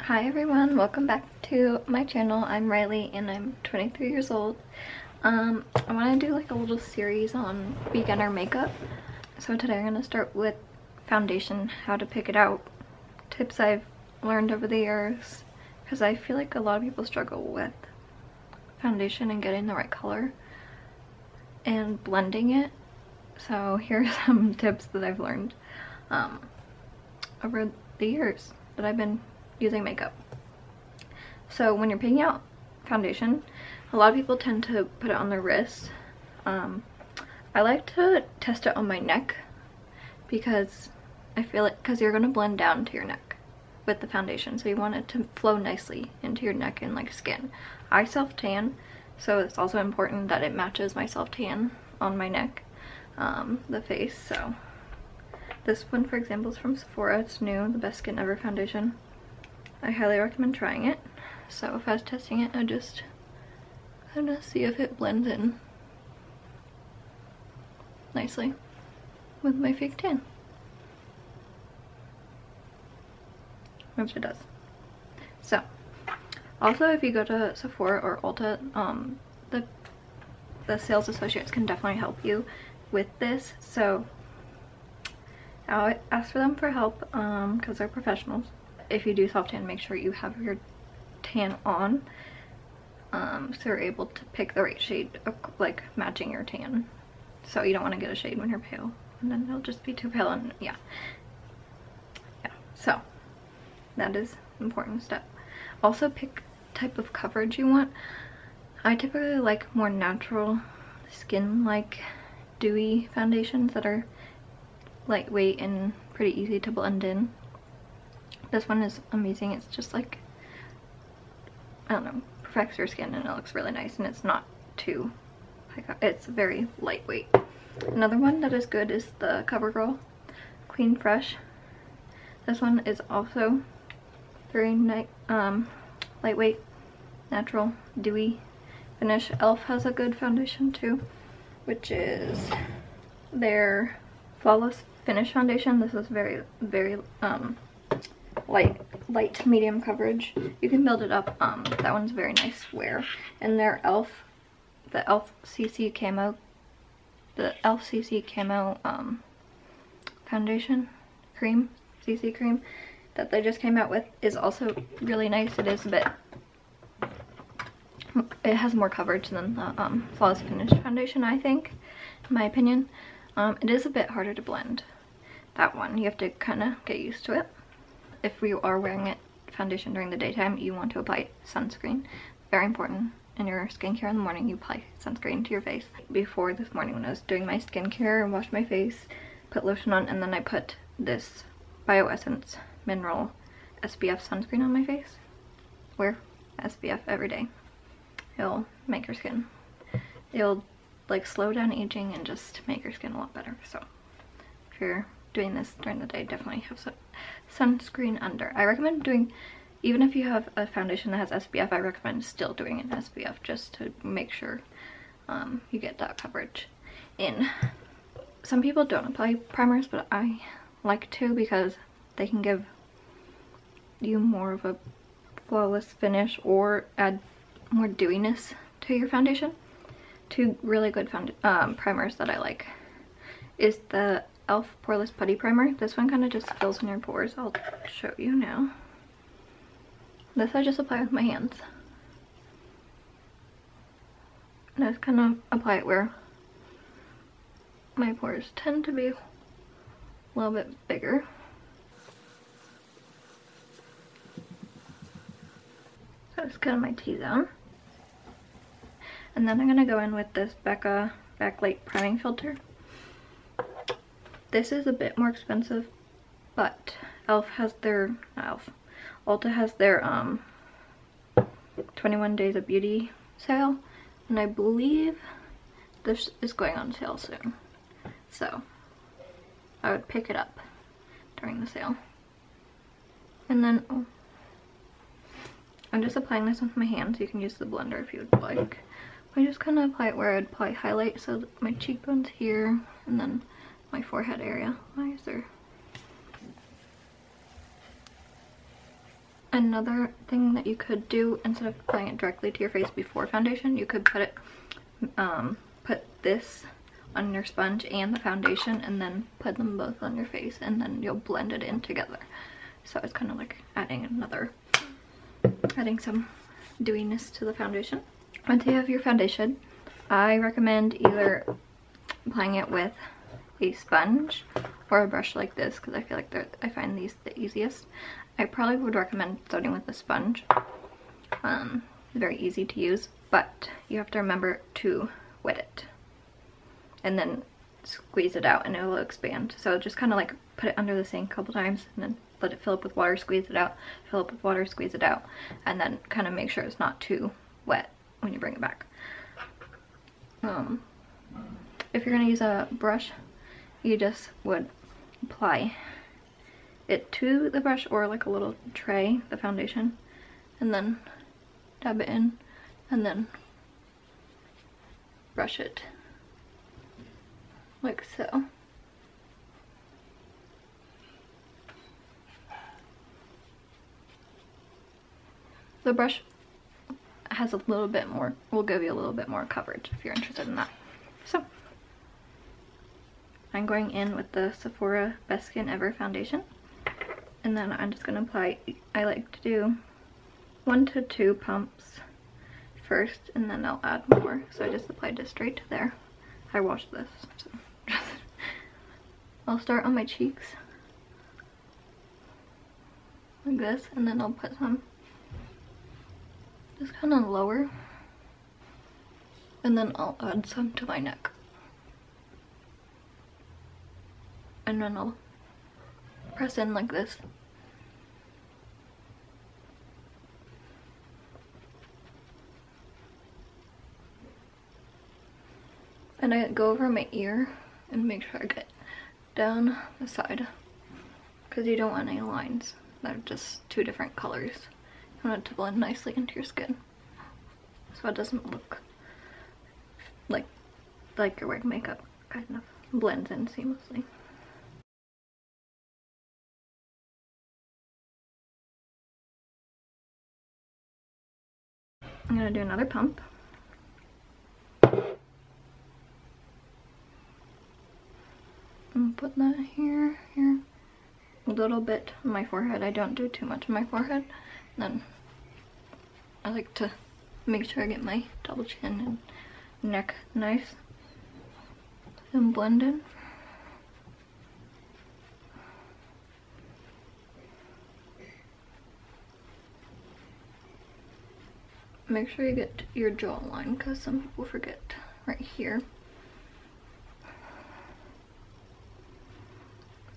Hi everyone, welcome back to my channel. I'm Riley and I'm 23 years old. I want to do like a little series on beginner makeup. So today I'm going to start with foundation, how to pick it out, tips I've learned over the years, because I feel like a lot of people struggle with foundation and getting the right color and blending it. So here's some tips that I've learned over the years that I've been using makeup. So when you're picking out foundation, a lot of people tend to put it on their wrists. I like to test it on my neck because I feel like, because you're going to blend down to your neck with the foundation, so you want it to flow nicely into your neck and like skin. I self-tan, so it's also important that it matches my self-tan on my neck, the face. So this one, for example, is from Sephora. It's new, the Best Skin Ever foundation. I highly recommend trying it. So if I was testing it, I just kind of see if it blends in nicely with my fake tan. Which it does. So, also if you go to Sephora or Ulta, the sales associates can definitely help you with this. So I'll ask for them for help because they're professionals. If you do self-tan, make sure you have your tan on, so you're able to pick the right shade, like matching your tan. So you don't want to get a shade when you're pale, and then it'll just be too pale, and yeah. So that is an important step. Also, pick type of coverage you want. I typically like more natural skin, like dewy foundations that are lightweight and pretty easy to blend in. This one is amazing. It's just like, I don't know, perfects your skin and it looks really nice, and it's not too, it's very lightweight. Another one that is good is the Covergirl Clean Fresh. This one is also very lightweight, natural, dewy finish. Elf has a good foundation too, which is their Flawless Finish foundation. This is very light medium coverage. You can build it up. That one's very nice wear. And their the Elf CC Camo foundation cream, CC cream, that they just came out with is also really nice. It is a bit, it has more coverage than the Flawless Finish foundation, I think, in my opinion. It is a bit harder to blend. That one, you have to kind of get used to it. If you are wearing foundation during the daytime, you want to apply sunscreen. Very important. In your skincare in the morning, you apply sunscreen to your face. Before this morning, when I was doing my skincare and washed my face, put lotion on, and then I put this Bioessence Mineral SPF sunscreen on my face. Wear SPF every day. It'll make your skin, it'll like slow down aging and just make your skin a lot better. So if you're doing this during the day, definitely have some sunscreen under. I recommend doing, even if you have a foundation that has SPF, I recommend still doing an SPF just to make sure you get that coverage in. Some people don't apply primers, but I like to, because they can give you more of a flawless finish or add more dewiness to your foundation. Two really good primers that I like is the Elf Poreless Putty Primer. This one kind of just fills in your pores. I'll show you now. This I just apply with my hands. And I just kind of apply it where my pores tend to be a little bit bigger. So it's kind of my T-zone. And then I'm going to go in with this Becca Backlight Priming Filter. This is a bit more expensive, but Elf has their, not Elf, Ulta has their 21 Days of Beauty sale, and I believe this is going on sale soon. So I would pick it up during the sale. And then I'm just applying this with my hands. You can use the blender if you would like. I just kind of apply it where I'd apply highlight, so that my cheekbones here, and then my forehead area. Why is there Another thing that you could do, instead of applying it directly to your face before foundation, you could put this on your sponge and the foundation, and then put them both on your face, and then you'll blend it in together. So it's kind of like adding some dewiness to the foundation. Once you have your foundation, I recommend either applying it with a sponge or a brush like this, because I feel like I find these the easiest. I probably would recommend starting with a sponge. Very easy to use, but you have to remember to wet it and then squeeze it out and it will expand. So just kind of like put it under the sink a couple times and then let it fill up with water, squeeze it out, fill up with water, squeeze it out, and then kind of make sure it's not too wet when you bring it back. If you're gonna use a brush, you just would apply it to the brush or like a little tray, the foundation, and then dab it in and then brush it like so. The brush has a little bit more, will give you a little bit more coverage if you're interested in that. So I'm going in with the Sephora Best Skin Ever foundation, and then I'm just going to apply, I like to do 1 to 2 pumps first, and then I'll add more. So I just applied it straight to there. I washed this. So I'll start on my cheeks like this, and then I'll put some just kind of lower, and then I'll add some to my neck, and then I'll press in like this. And I go over my ear and make sure I get down the side, because you don't want any lines that are just 2 different colors. You want it to blend nicely into your skin, so it doesn't look like you're wearing makeup. Kind of blends in seamlessly. I'm gonna do another pump. And put that here, a little bit on my forehead. I don't do too much on my forehead. Then I like to make sure I get my double chin and neck nice and blended. Make sure you get your jawline, because some people forget right here.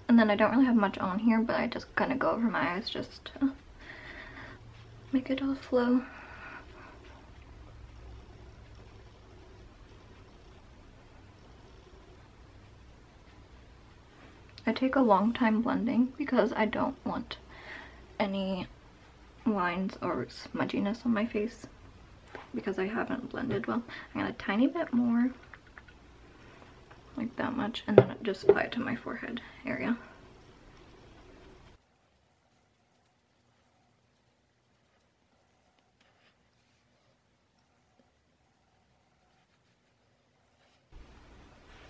And then I don't really have much on here, but I just kind of go over my eyes just to make it all flow. I take a long time blending because I don't want any lines or smudginess on my face, because I haven't blended well. I'm gonna a tiny bit more, like that much, and then just apply it to my forehead area.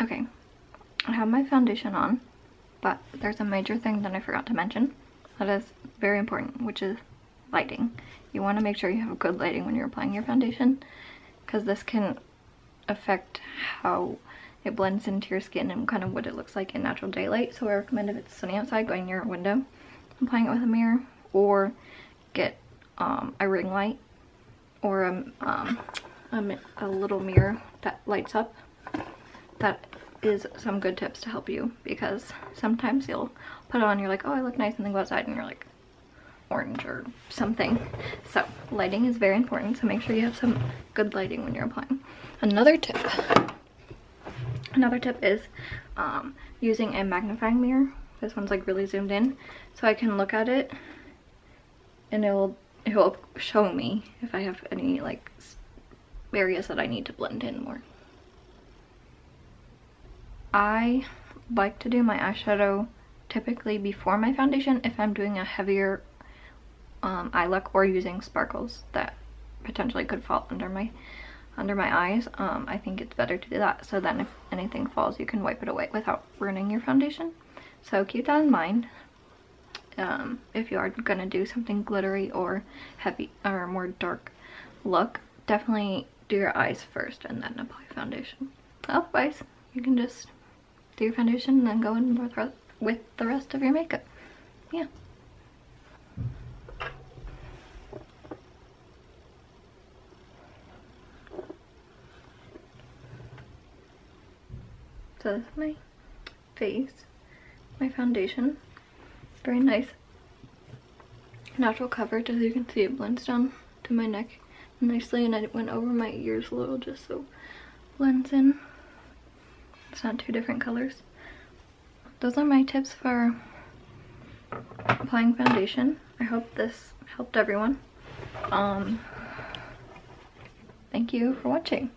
Okay, I have my foundation on, but there's a major thing that I forgot to mention that is very important, which is lighting. You want to make sure you have good lighting when you're applying your foundation, because this can affect how it blends into your skin and kind of what it looks like in natural daylight. So I recommend, if it's sunny outside, going near a window, applying it with a mirror, or get a ring light or a little mirror that lights up. That is some good tips to help you, because sometimes you'll put it on, you're like, oh, I look nice, and then go outside and you're like orange or something. So lighting is very important, so make sure you have some good lighting when you're applying. Another tip is using a magnifying mirror. This one's like really zoomed in, so I can look at it and it will show me if I have any like areas that I need to blend in more. I like to do my eyeshadow typically before my foundation if I'm doing a heavier eye look or using sparkles that potentially could fall under my eyes, I think it's better to do that, so then if anything falls you can wipe it away without ruining your foundation. So keep that in mind. If you are gonna do something glittery or heavy or more dark look, definitely do your eyes first and then apply foundation. Otherwise, you can just do your foundation and then go in with the rest of your makeup. Yeah. So this is my face, my foundation. Very nice natural coverage. As you can see, it blends down to my neck nicely, and I went over my ears a little just so it blends in. It's not two different colors. Those are my tips for applying foundation. I hope this helped everyone. Thank you for watching.